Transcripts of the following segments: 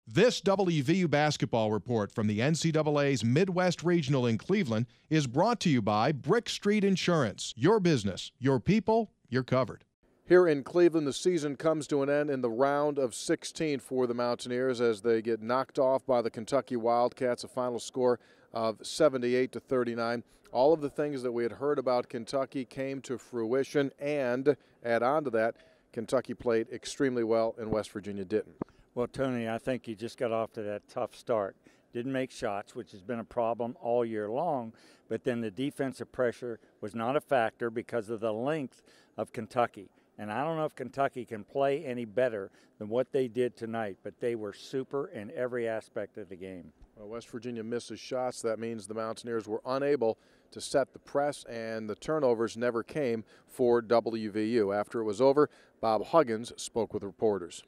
This WVU basketball report from the NCAA's Midwest Regional in Cleveland is brought to you by BrickStreet Insurance. Your business, your people, you're covered. Here in Cleveland, the season comes to an end in the round of 16 for the Mountaineers as they get knocked off by the Kentucky Wildcats, a final score of 78-39. All of the things that we had heard about Kentucky came to fruition, and add on to that, Kentucky played extremely well and West Virginia didn't. Well, Tony, I think you just got off to that tough start. Didn't make shots, which has been a problem all year long, but then the defensive pressure was not a factor because of the length of Kentucky. And I don't know if Kentucky can play any better than what they did tonight, but they were super in every aspect of the game. Well, West Virginia misses shots. That means the Mountaineers were unable to set the press, and the turnovers never came for WVU. After it was over, Bob Huggins spoke with reporters.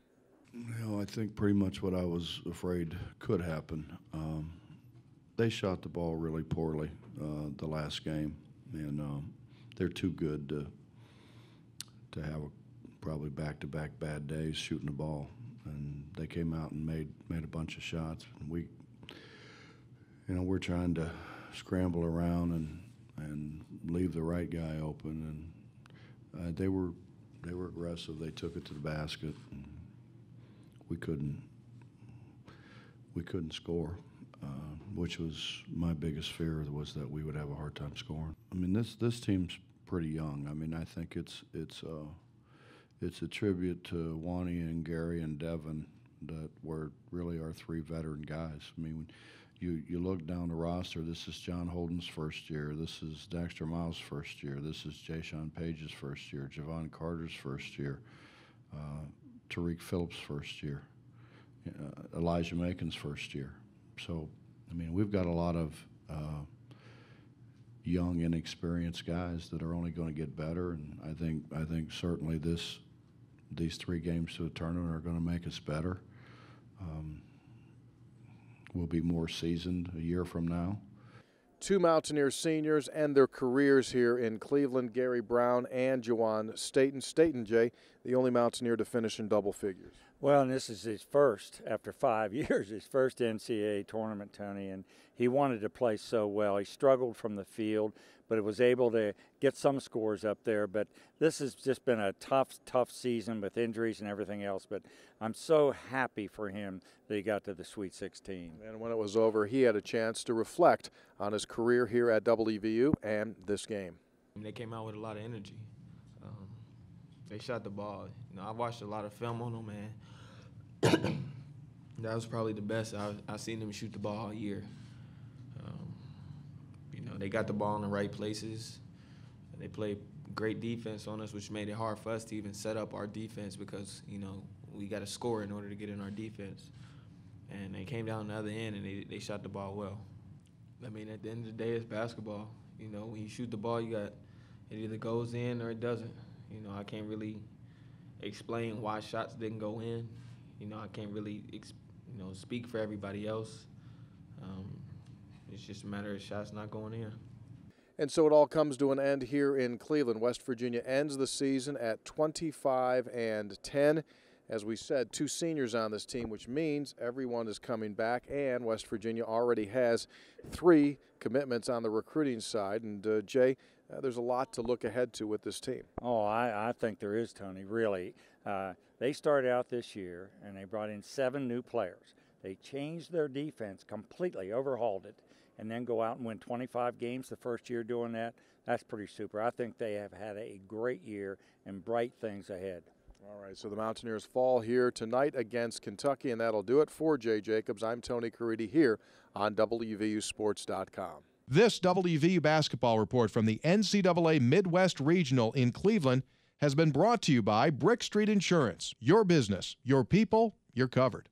I think pretty much what I was afraid could happen. They shot the ball really poorly the last game, and they're too good to have probably back-to-back bad days shooting the ball. And they came out and made a bunch of shots. And we're trying to scramble around and leave the right guy open. And they were aggressive. They took it to the basket. And we couldn't score, which was my biggest fear, was that we would have a hard time scoring. I mean, this team's pretty young. I mean, I think it's a tribute to Wani and Gary and Devin that were really our three veteran guys. I mean, you look down the roster, this is John Holden's first year, this is Dexter Miles' first year, this is Jayshawn Page's first year, Javon Carter's first year, Tariq Phillips' first year, Elijah Macon's first year. So, I mean, we've got a lot of young, inexperienced guys that are only going to get better, and I think certainly these 3 games to the tournament are going to make us better. We'll be more seasoned a year from now. 2 Mountaineer seniors end their careers here in Cleveland, Gary Brown and Juwan Staten. Staten, Jay, the only Mountaineer to finish in double figures. Well, and this is his first, after 5 years, his first NCAA tournament, Tony, and he wanted to play so well. He struggled from the field, but was able to get some scores up there. But this has just been a tough season with injuries and everything else. But I'm so happy for him that he got to the Sweet 16. And when it was over, he had a chance to reflect on his career here at WVU and this game. They came out with a lot of energy. They shot the ball. I watched a lot of film on them, man. That was probably the best I've seen them shoot the ball all year. They got the ball in the right places. They played great defense on us, which made it hard for us to even set up our defense because, we got to score in order to get in our defense. And they came down the other end, and they shot the ball well. I mean, at the end of the day, it's basketball. When you shoot the ball, it either goes in or it doesn't. I can't really explain why shots didn't go in. I can't really, speak for everybody else. It's just a matter of shots not going in. And so it all comes to an end here in Cleveland. West Virginia ends the season at 25-10. As we said, 2 seniors on this team, which means everyone is coming back, and West Virginia already has 3 commitments on the recruiting side. And, Jay, there's a lot to look ahead to with this team. Oh, I think there is, Tony, really. They started out this year, and they brought in 7 new players. They changed their defense completely, overhauled it, and then go out and win 25 games the first year doing that. That's pretty super. I think they have had a great year and bright things ahead. All right, so the Mountaineers fall here tonight against Kentucky, and that'll do it for Jay Jacobs. I'm Tony Caridi here on WVUSports.com. This WVU basketball report from the NCAA Midwest Regional in Cleveland has been brought to you by BrickStreet Insurance. Your business, your people, you're covered.